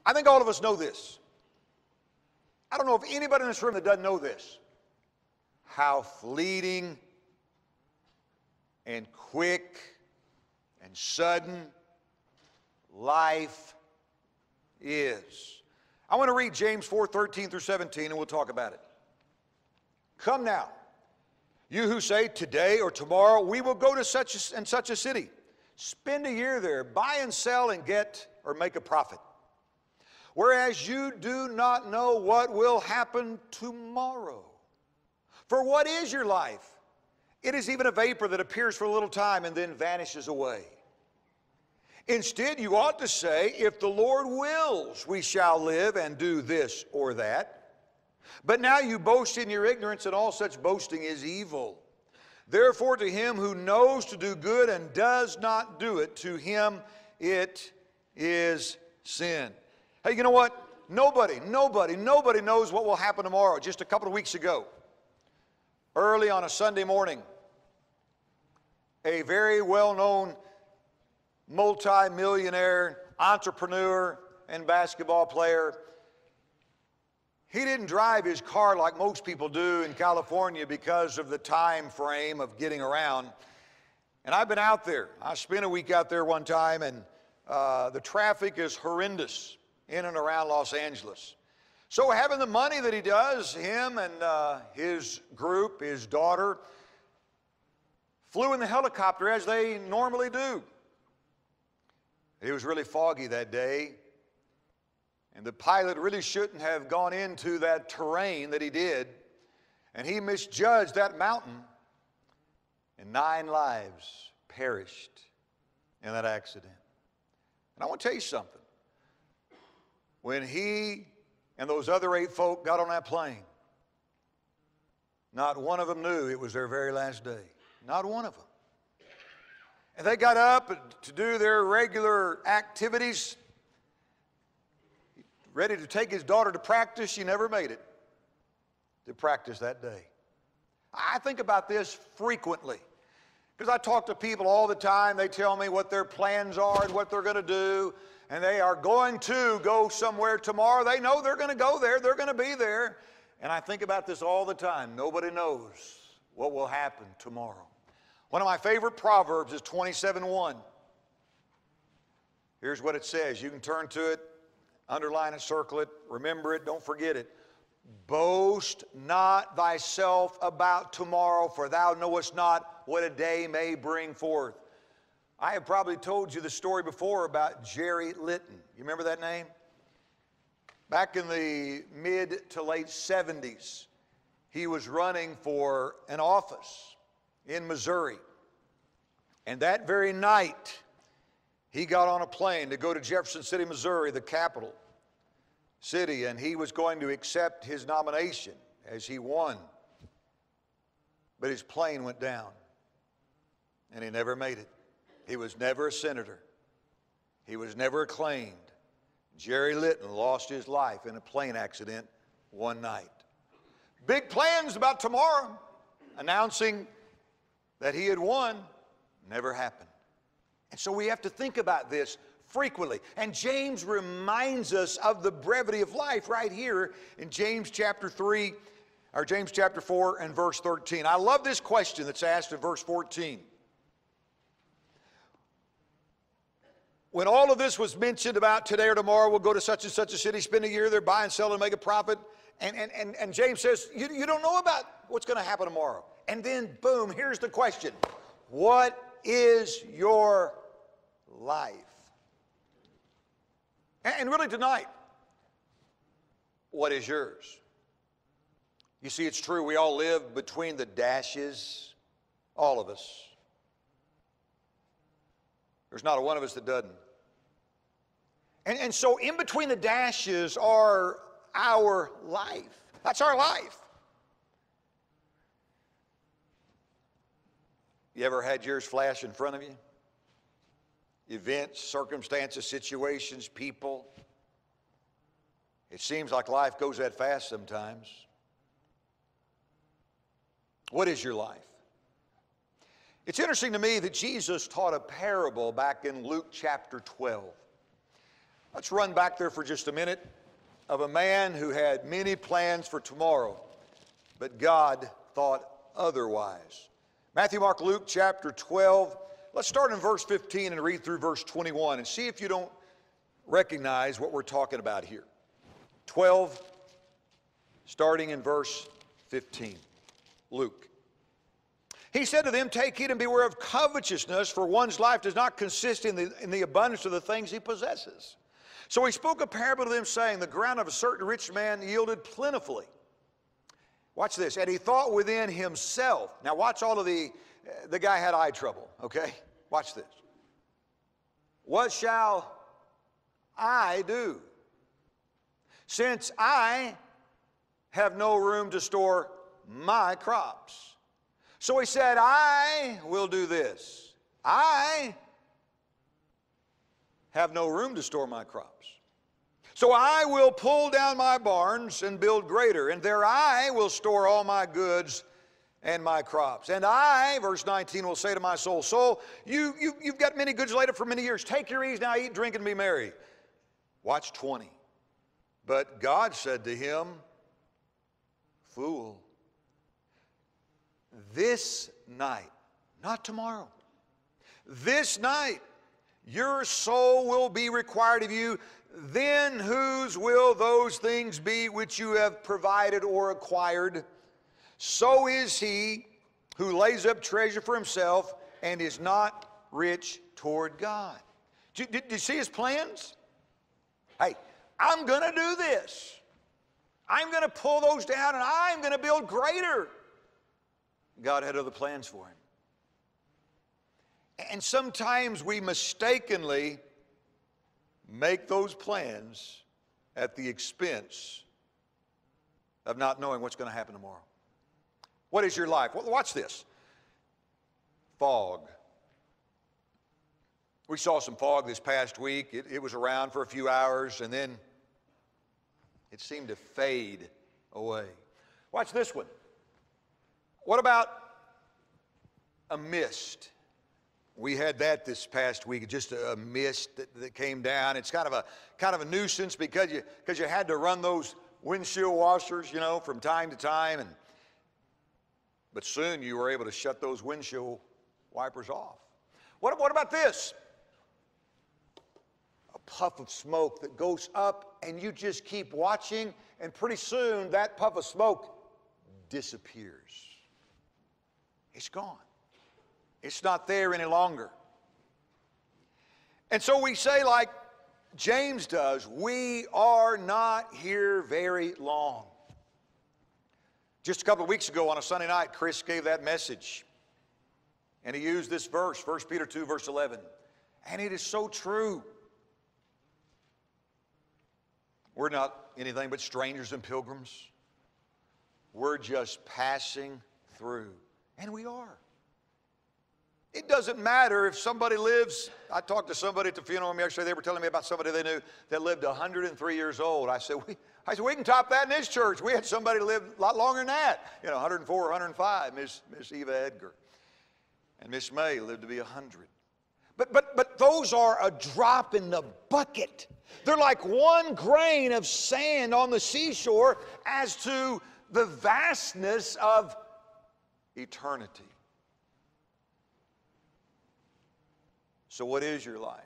I think all of us know this. I don't know if anybody in this room that doesn't know this. How fleeting and quick and sudden life is. I want to read James 4:13 through 17, and we'll talk about it. Come now, you who say today or tomorrow we will go to such and such a city. Spend a year there, buy and sell and get or make a profit. Whereas you do not know what will happen tomorrow. For what is your life? It is even a vapor that appears for a little time and then vanishes away. Instead, you ought to say, if the Lord wills, we shall live and do this or that. But now you boast in your ignorance, and all such boasting is evil. Therefore, to him who knows to do good and does not do it, to him it is sin. Hey, you know what? Nobody knows what will happen tomorrow. Just a couple of weeks ago, early on a Sunday morning, a very well-known multi-millionaire entrepreneur and basketball player, he didn't drive his car like most people do in California because of the time frame of getting around. And I've been out there. I spent a week out there one time, and the traffic is horrendous in and around Los Angeles. So having the money that he does, him and his group, his daughter, flew in the helicopter as they normally do. It was really foggy that day, and the pilot really shouldn't have gone into that terrain that he did, and he misjudged that mountain, and 9 lives perished in that accident. And I want to tell you something. When he and those other 8 folk got on that plane, not one of them knew it was their very last day. Not one of them. And they got up to do their regular activities, ready to take his daughter to practice. She never made it to practice that day. I think about this frequently because I talk to people all the time. They tell me what their plans are and what they're going to do, and they are going to go somewhere tomorrow. They know they're going to go there. They're going to be there. And I think about this all the time. Nobody knows what will happen tomorrow. One of my favorite proverbs is 27:1. Here's what it says. You can turn to it, underline it, circle it, remember it, don't forget it. Boast not thyself about tomorrow, for thou knowest not what a day may bring forth. I have probably told you the story before about Jerry Litton. You remember that name? Back in the mid to late 70s, he was running for an office in Missouri. And that very night, he got on a plane to go to Jefferson City, Missouri, the capital city, and he was going to accept his nomination as he won. But his plane went down, and he never made it. He was never a senator. He was never acclaimed. Jerry Litton lost his life in a plane accident one night. Big plans about tomorrow, announcing that he had won, never happened. And so we have to think about this frequently. And James reminds us of the brevity of life right here in James chapter 3, or James chapter 4 and verse 13. I love this question that's asked in verse 14. When all of this was mentioned about today or tomorrow, we'll go to such and such a city, spend a year there, buy and sell and make a profit. And James says, you don't know about what's going to happen tomorrow. And then, boom, here's the question. What is your life? And really tonight, what is yours? You see, it's true, we all live between the dashes, all of us. There's not a one of us that doesn't. And so in between the dashes are our life. That's our life. You ever had yours flash in front of you? Events, circumstances, situations, people. It seems like life goes that fast sometimes. What is your life? It's interesting to me that Jesus taught a parable back in Luke chapter 12. Let's run back there for just a minute of a man who had many plans for tomorrow, but God thought otherwise. Matthew, Mark, Luke, chapter 12. Let's start in verse 15 and read through verse 21 and see if you don't recognize what we're talking about here. 12, starting in verse 15. Luke. He said to them, "Take heed and beware of covetousness, for one's life does not consist in the abundance of the things he possesses." So he spoke a parable to them, saying, "The ground of a certain rich man yielded plentifully." Watch this. "And he thought within himself." Now watch all of the guy had eye trouble, okay? Watch this. "What shall I do, since I have no room to store my crops?" So he said, "I will do this. I have no room to store my crops. So I will pull down my barns and build greater, and there I will store all my goods and my crops. And I," verse 19, "will say to my soul, soul, you've got many goods laid up for many years. Take your ease now, eat, drink, and be merry." Watch 20. "But God said to him, fool, this night," not tomorrow, "this night your soul will be required of you. Then whose will those things be which you have provided or acquired? So is he who lays up treasure for himself and is not rich toward God." Did you see his plans? Hey, I'm going to do this. I'm going to pull those down and I'm going to build greater. God had other plans for him. And sometimes we mistakenly make those plans at the expense of not knowing what's going to happen tomorrow. What is your life? Well, watch this. Fog. We saw some fog this past week. It was around for a few hours, and then it seemed to fade away. Watch this one. What about a mist? We had that this past week, just a mist that came down. It's kind of a nuisance because you had to run those windshield washers, you know, from time to time. But soon you were able to shut those windshield wipers off. What about this? A puff of smoke that goes up and you just keep watching, and pretty soon that puff of smoke disappears. It's gone. It's not there any longer. And so we say, like James does, we are not here very long. Just a couple of weeks ago on a Sunday night, Chris gave that message. And he used this verse, 1 Peter 2, verse 11. And it is so true. We're not anything but strangers and pilgrims. We're just passing through. And we are. It doesn't matter if somebody lives. I talked to somebody at the funeral home yesterday. They were telling me about somebody they knew that lived 103 years old. I said, we can top that in this church. We had somebody live a lot longer than that. 104, 105, Miss Eva Edgar. And Miss May lived to be 100. But those are a drop in the bucket. They're like one grain of sand on the seashore as to the vastness of eternity. So what is your life?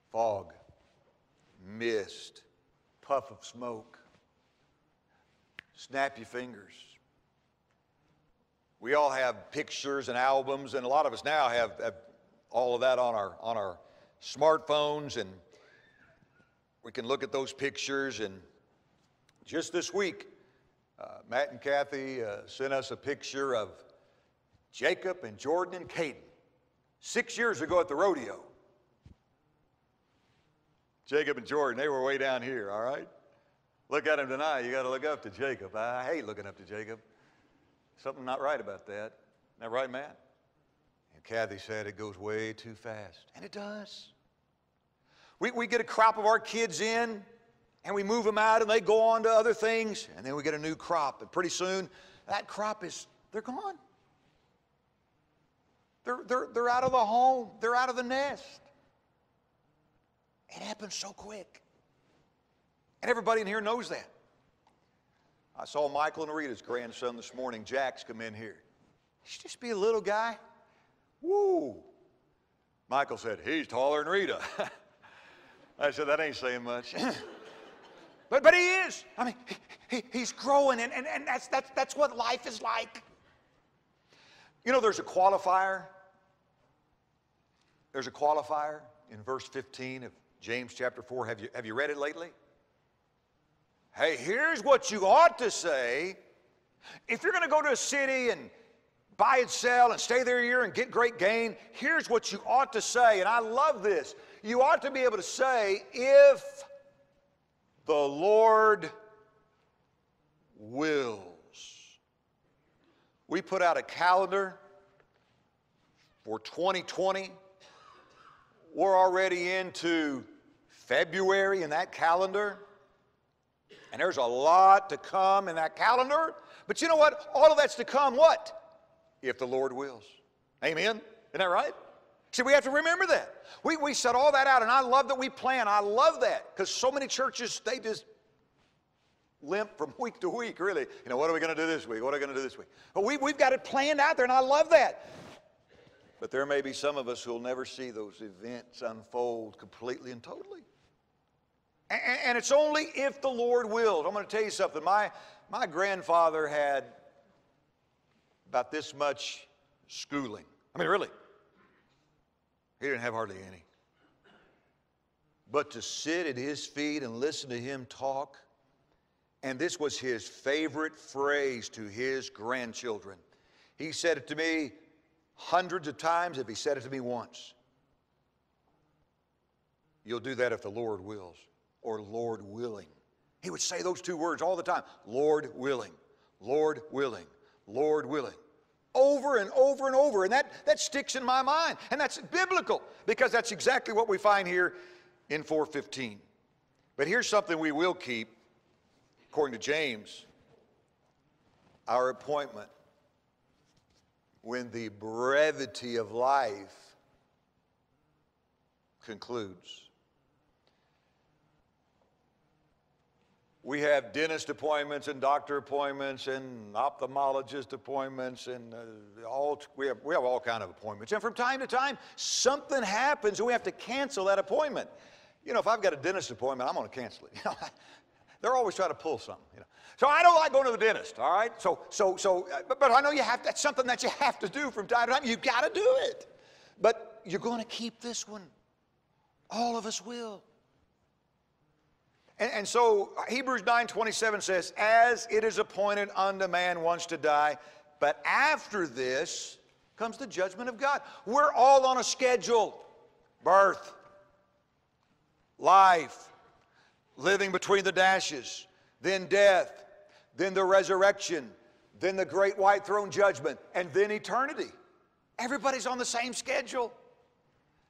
Fog, mist, puff of smoke. Snap your fingers. We all have pictures and albums, and a lot of us now have all of that on our smartphones, and we can look at those pictures. And just this week, Matt and Kathy sent us a picture of Jacob and Jordan and Caden 6 years ago at the rodeo. Jacob and Jordan, they were way down here, all right? Look at them tonight. You got to look up to Jacob. I hate looking up to Jacob. Something not right about that. Isn't that right, Matt? And Kathy said it goes way too fast. And it does. We get a crop of our kids in, and we move them out, and they go on to other things, and then we get a new crop. And pretty soon, that crop they're gone. They're out of the home. They're out of the nest. It happens so quick. And everybody in here knows that. I saw Michael and Rita's grandson this morning, Jax, come in here. He should just be a little guy. Woo! Michael said, he's taller than Rita. I said, that ain't saying much. but he is. I mean, he's growing, and that's what life is like. You know, there's a qualifier. There's a qualifier in verse 15 of James chapter 4. Have you read it lately? Hey, here's what you ought to say. If you're going to go to a city and buy and sell and stay there a year and get great gain, here's what you ought to say. And I love this. You ought to be able to say, if the Lord wills. We put out a calendar for 2020. We're already into February in that calendar. And there's a lot to come in that calendar. But you know what? All of that's to come what? If the Lord wills. Amen? Isn't that right? See, we have to remember that. We set all that out, and I love that we plan. I love that because so many churches, they just limp from week to week, really. You know, what are we going to do this week? What are we going to do this week? But we've got it planned out there, and I love that. But there may be some of us who will never see those events unfold completely and totally. And it's only if the Lord wills. I'm going to tell you something. My grandfather had about this much schooling. I mean, really. He didn't have hardly any. But to sit at his feet and listen to him talk, and this was his favorite phrase to his grandchildren. He said it to me hundreds of times if he said it to me once. You'll do that if the Lord wills. Or Lord willing. He would say those two words all the time. Lord willing, Lord willing, Lord willing. Over and over and over. And that sticks in my mind. And that's biblical because that's exactly what we find here in 4:15. But here's something we will keep, according to James, our appointment when the brevity of life concludes. We have dentist appointments and doctor appointments and ophthalmologist appointments and we have all kinds of appointments. And from time to time, something happens and we have to cancel that appointment. You know, if I've got a dentist appointment, I'm going to cancel it. You know, they're always trying to pull something. You know, so I don't like going to the dentist. All right. But I know that's something that you have to do from time to time. You've got to do it. But you're going to keep this one. All of us will. And so Hebrews 9:27 says, as it is appointed unto man once to die, but after this comes the judgment of God. We're all on a schedule. Birth, life, living between the dashes, then death, then the resurrection, then the great white throne judgment, and then eternity. Everybody's on the same schedule.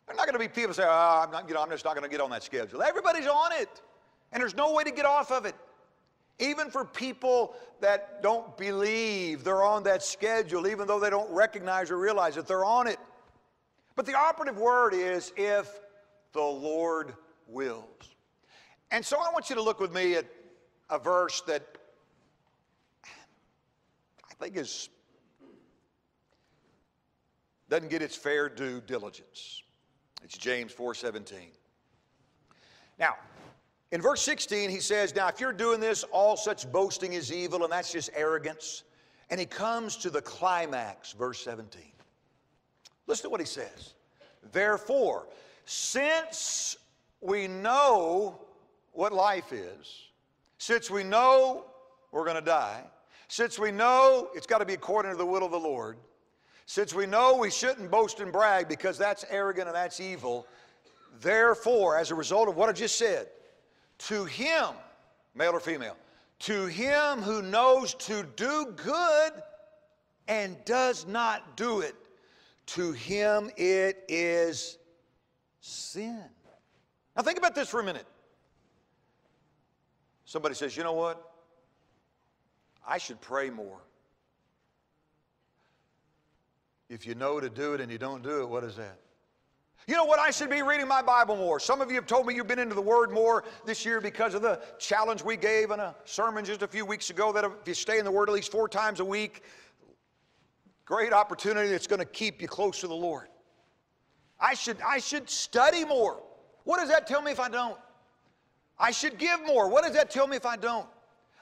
There's not going to be people say, I'm just not going to get on that schedule. Everybody's on it. And there's no way to get off of it. Even for people that don't believe they're on that schedule, even though they don't recognize or realize that they're on it. But the operative word is, if the Lord wills. And so I want you to look with me at a verse that I think doesn't get its fair due diligence. It's James 4:17. Now, in verse 16, he says, now if you're doing this, all such boasting is evil, and that's just arrogance. And he comes to the climax, verse 17. Listen to what he says. Therefore, since we know what life is, since we know we're going to die, since we know it's got to be according to the will of the Lord, since we know we shouldn't boast and brag because that's arrogant and that's evil, therefore, as a result of what I just said, to him, male or female, to him who knows to do good and does not do it, to him it is sin. Now think about this for a minute. Somebody says, you know what? I should pray more. If you know to do it and you don't do it, what is that? You know what? I should be reading my Bible more. Some of you have told me you've been into the Word more this year because of the challenge we gave in a sermon just a few weeks ago that if you stay in the Word at least 4 times a week, great opportunity that's going to keep you close to the Lord. I should study more. What does that tell me if I don't? I should give more. What does that tell me if I don't?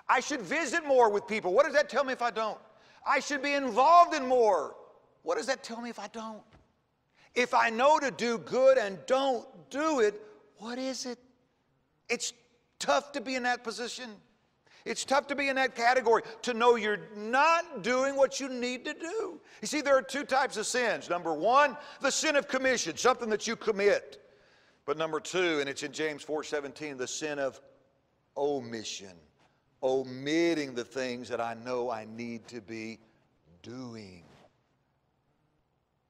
I should visit more with people. What does that tell me if I don't? I should be involved in more. What does that tell me if I don't? If I know to do good and don't do it, what is it? It's tough to be in that position. It's tough to be in that category, to know you're not doing what you need to do. You see, there are 2 types of sins. Number 1, the sin of commission, something that you commit. But number 2, and it's in James 4:17, the sin of omission, omitting the things that I know I need to be doing.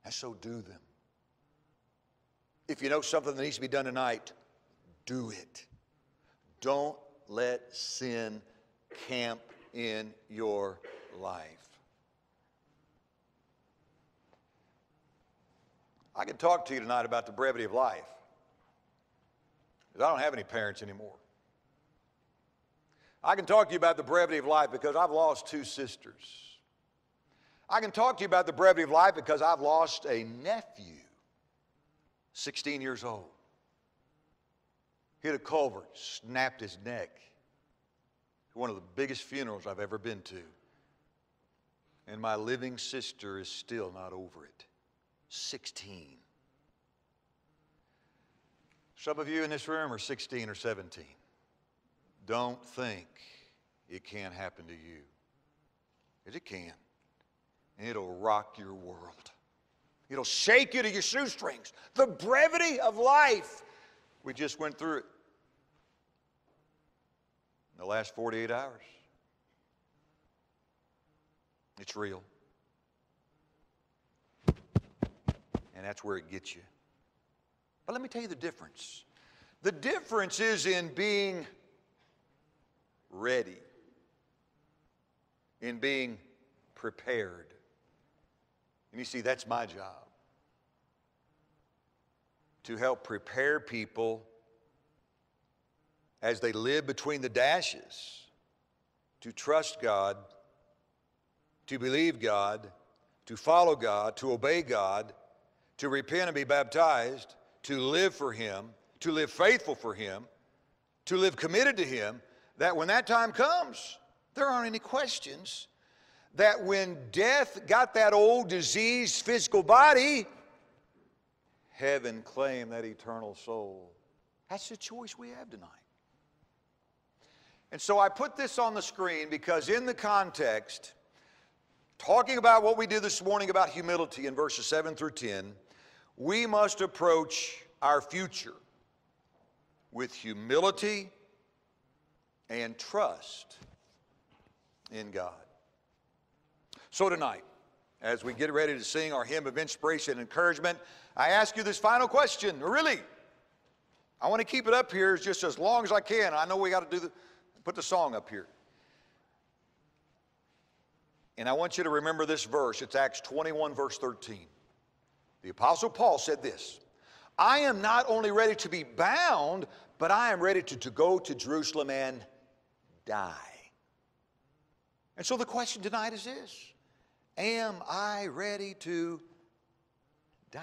And so do them. If you know something that needs to be done tonight, do it. Don't let sin camp in your life. I can talk to you tonight about the brevity of life, because I don't have any parents anymore. I can talk to you about the brevity of life because I've lost 2 sisters. I can talk to you about the brevity of life because I've lost a nephew, 16 years old. Hit a culvert, snapped his neck. One of the biggest funerals I've ever been to. And my living sister is still not over it. 16. Some of you in this room are 16 or 17. Don't think it can't happen to you. Because it can. And it'll rock your world. It'll shake you to your shoestrings. The brevity of life. We just went through it in the last 48 hours. It's real. And that's where it gets you. But let me tell you the difference. The difference is in being ready, in being prepared. And you see, that's my job. To help prepare people as they live between the dashes, to trust God, to believe God, to follow God, to obey God, to repent and be baptized, to live for Him, to live faithful for Him, to live committed to Him, that when that time comes, there aren't any questions. That when death got that old diseased physical body, heaven claimed that eternal soul. That's the choice we have tonight. And so I put this on the screen because in the context, talking about what we did this morning about humility in verses 7 through 10, we must approach our future with humility and trust in God. So tonight, as we get ready to sing our hymn of inspiration and encouragement, I ask you this final question. Really, I want to keep it up here just as long as I can. I know we got to put the song up here. And I want you to remember this verse. It's Acts 21, verse 13. The Apostle Paul said this, I am not only ready to be bound, but I am ready to go to Jerusalem and die. And so the question tonight is this, am I ready to die?